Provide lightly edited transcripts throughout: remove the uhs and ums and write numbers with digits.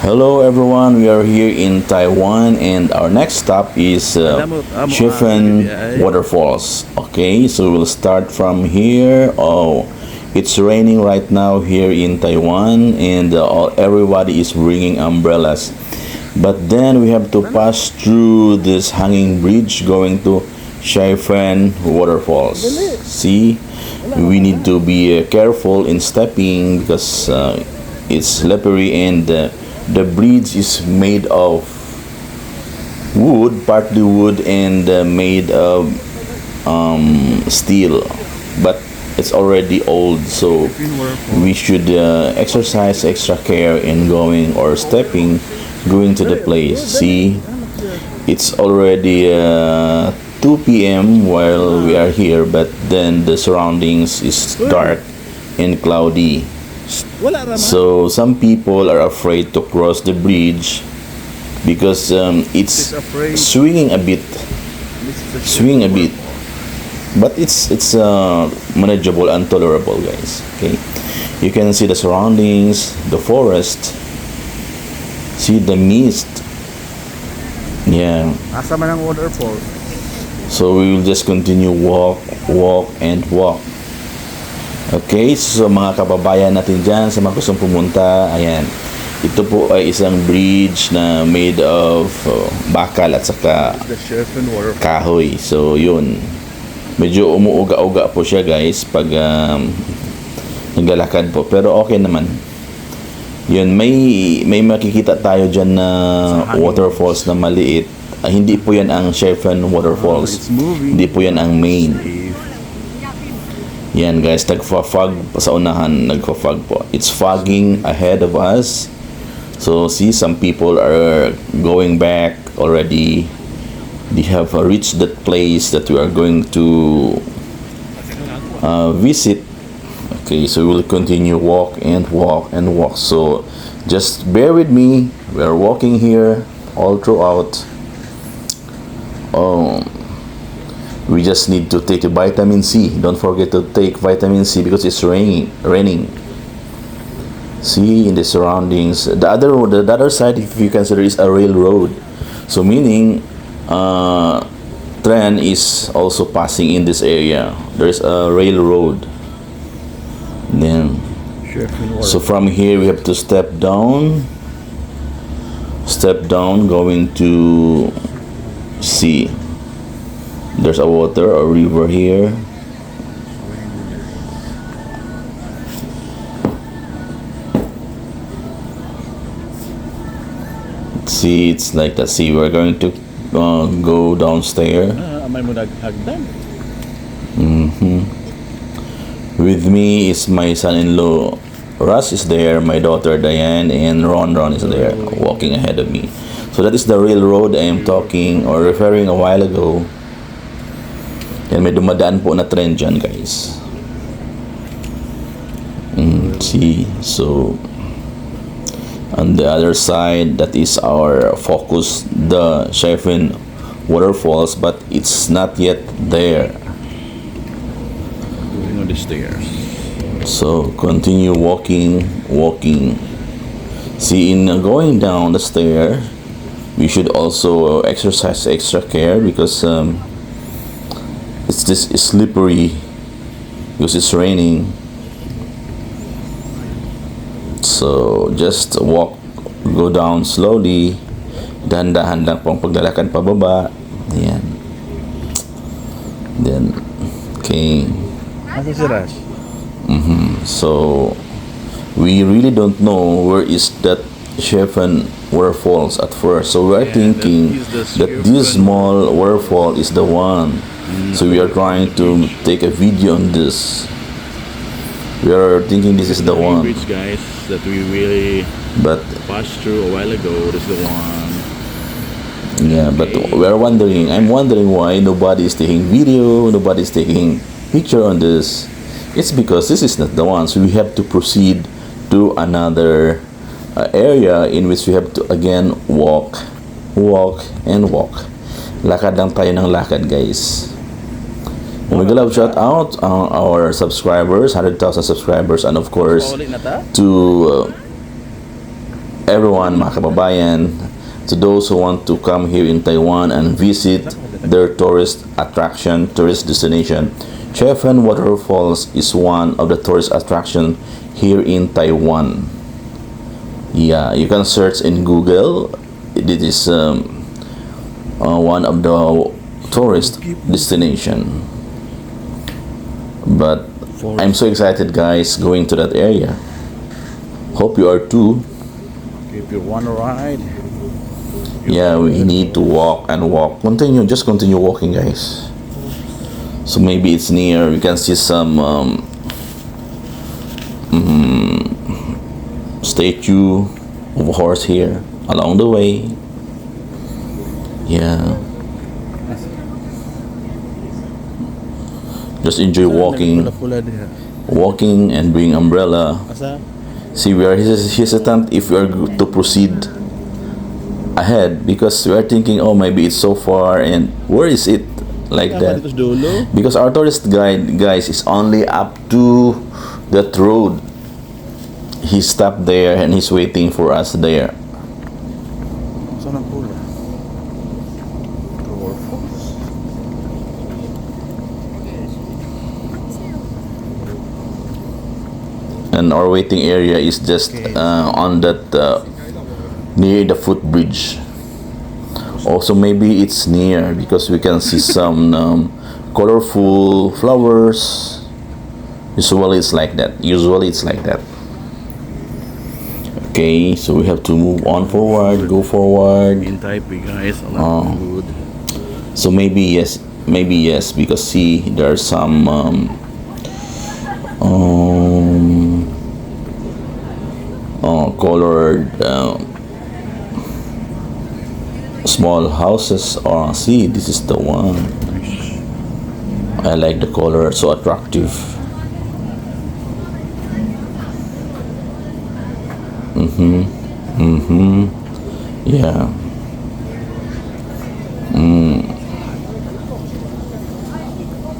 Hello everyone, we are here in Taiwan and our next stop is Shifen Waterfalls. Okay, so we'll start from here. Oh, it's raining right now here in Taiwan and everybody is bringing umbrellas. But then we have to pass through this hanging bridge going to Shifen Waterfalls. See, we need to be careful in stepping because it's slippery and the bridge is made of wood, partly wood, and made of steel, but it's already old, so we should exercise extra care in going or stepping going to the place. See, it's already 2 p.m. while we are here, but then the surroundings is dark and cloudy. So some people are afraid to cross the bridge because it's swinging a bit, but it's manageable and tolerable, guys. Okay, you can see the surroundings, the forest, see the mist. Yeah. Asa man ang waterfall? So we will just continue walk and walk. Okay, so mga kababayan natin dyan sa mga gustong pumunta, ayan, ito po ay isang bridge na made of bakal at saka kahoy. So yun, medyo umuuga-uga po siya, guys, pag naglalakad po, pero okay naman. Yun, may makikita tayo dyan na waterfalls na maliit. Hindi po yan ang Shifen Waterfalls, hindi po yan ang main. Yan, guys, nagfa-fog sa unahan, nagfa-fog po. It's fogging ahead of us. So see, some people are going back already. They have reached that place that we are going to visit. Okay, so we will continue walk and walk and walk. So just bear with me. We are walking here all throughout. We just need to take a vitamin C. Don't forget to take vitamin C because it's raining. See, in the surroundings. The other side, if you consider, is a railroad. So meaning, train is also passing in this area. There's a railroad. Then, so from here we have to step down, going to sea. There's a water or river here. See, it's like the sea. We're going to go downstairs. With me is my son-in-law Russ is there, my daughter Diane, and Ron is there walking ahead of me. So that is the railroad I am talking or referring a while ago. Yan, may dumadaan po na trend dyan, guys. See, so on the other side, that is our focus, the Shifen Waterfalls, but it's not yet there. Going on the stairs. So continue walking. See, in going down the stair, we should also exercise extra care because it's just slippery because it's raining. So just go down slowly. Dahan-dahan lang pong paglalakad pababa. Ayan. Then, okay. So we really don't know where is that Shifen Waterfalls at first. So we are thinking that this small waterfall is the one. So we are trying to take a video on this. We are thinking this is the one. Bridge, guys, that we really passed through a while ago. This is the one. Yeah, but we are wondering. I'm wondering why nobody is taking video, nobody is taking picture on this. It's because this is not the one. So we have to proceed to another area in which we have to again walk. Lakad lang tayo ng lakad, guys. We would love shout out our subscribers, 100,000 subscribers, and of course to everyone, mga kababayan, to those who want to come here in Taiwan and visit their tourist attraction, tourist destination, Shifen Waterfalls is one of the tourist attraction here in Taiwan. Yeah, you can search in Google. It is one of the tourist destination. But I'm so excited, guys, going to that area. Hope you are too. If you want to ride, Yeah, we need to walk and walk. Just continue walking, guys. So maybe it's near. We can see some statue of a horse here along the way. Yeah. Just enjoy walking and bring umbrella. See, we are hesitant if we are to proceed ahead because we are thinking, oh, maybe it's so far and where is it, like that. Because our tourist guide, guys, is only up to that road. He stopped there and he's waiting for us there. And our waiting area is just on that near the footbridge. Also, maybe it's near because we can see some colorful flowers. Usually it's like that. Okay, so we have to move on forward, go forward. in Taipei, guys, a lot of food. So maybe yes, because see, there are some colored small houses. Oh, see, this is the one. I like the color, so attractive. Yeah.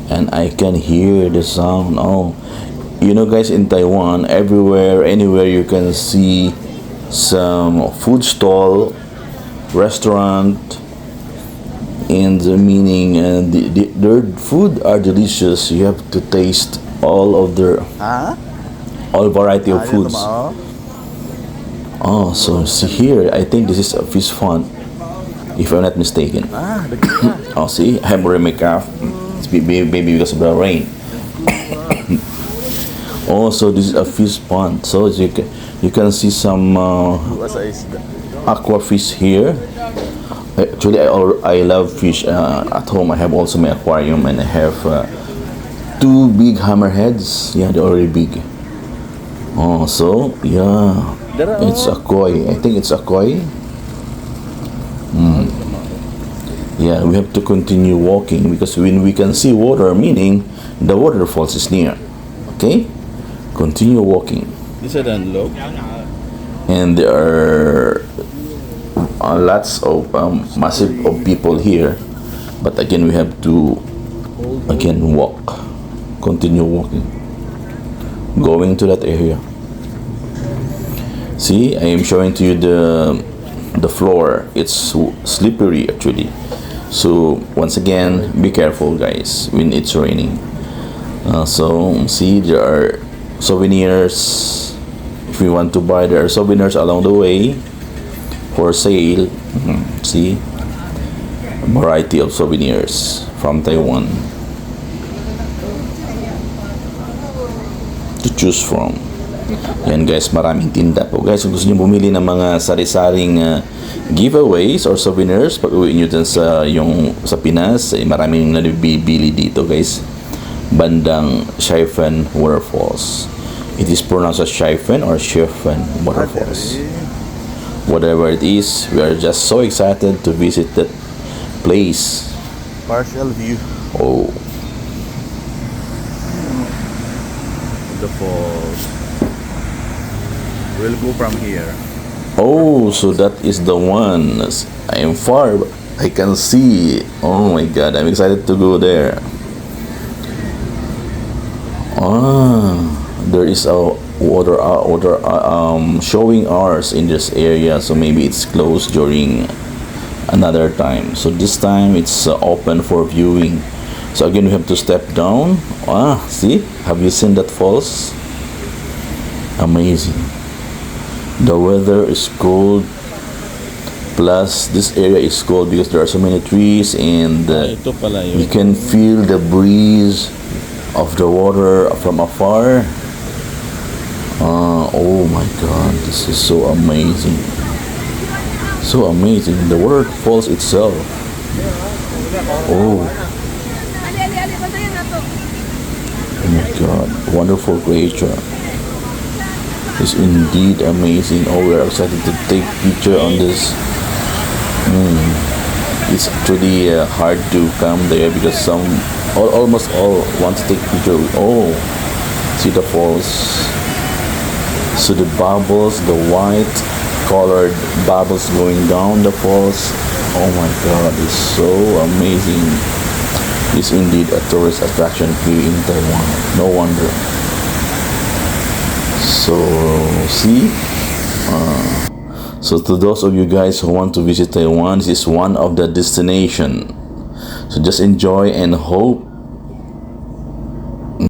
And I can hear the sound. Oh, you know, guys, in Taiwan, everywhere, anywhere you can see some food stall, restaurant, and the meaning, and their food are delicious. You have to taste all of their all variety of foods. Oh, so see here, I think this is a fish font, if I'm not mistaken. Oh, see, I have already make up. It's maybe because of the rain. Oh, so this is a fish pond. So you can see some aqua fish here. Actually, I love fish. At home, I have also my aquarium, and I have two big hammerheads. Yeah, they're already big. Oh, so yeah, it's a koi. I think it's a koi. Yeah, we have to continue walking because when we can see water, meaning the waterfalls is near. Okay, continue walking. This is an low. And there are lots of massive of people here, but again we have to walk, continue walking, going to that area. See, I am showing to you the floor. It's slippery actually, so once again, be careful, guys, when it's raining. So see, there are souvenirs. If you want to buy, there are souvenirs along the way for sale. See, a variety of souvenirs from Taiwan to choose from. Yan, guys, maraming tinda po, guys. Kung gusto nyo bumili ng mga sari-saring giveaways or souvenirs pag uwi nyo dyan sa Pinas, maraming nabibili dito, guys, bandang Shifen Waterfalls. It is pronounced as Shifen or Shifen Waterfalls. Whatever it is, we are just so excited to visit that place. Partial view. Oh, The falls. We'll go from here. oh, so that is the one. I am far, but I can see. Oh my God, I'm excited to go there. Ah, there is a showing hours in this area, so maybe it's closed during another time. So this time it's open for viewing. So again, we have to step down. See, have you seen that falls? Amazing. The weather is cold, plus this area is cold because there are so many trees, and Ito pala yun. you can feel the breeze of the water from afar. Oh my god, this is so amazing. So amazing. The waterfalls itself. Oh my god, wonderful creature. It's indeed amazing. Oh, we're excited to take picture on this. It's pretty hard to come there because almost all want to take picture. Oh, see the falls. So the bubbles, the white colored bubbles going down the falls. Oh my god, it's so amazing. It's indeed a tourist attraction here in Taiwan. No wonder. So see, so to those of you guys who want to visit Taiwan, this is one of the destination. So just enjoy and hope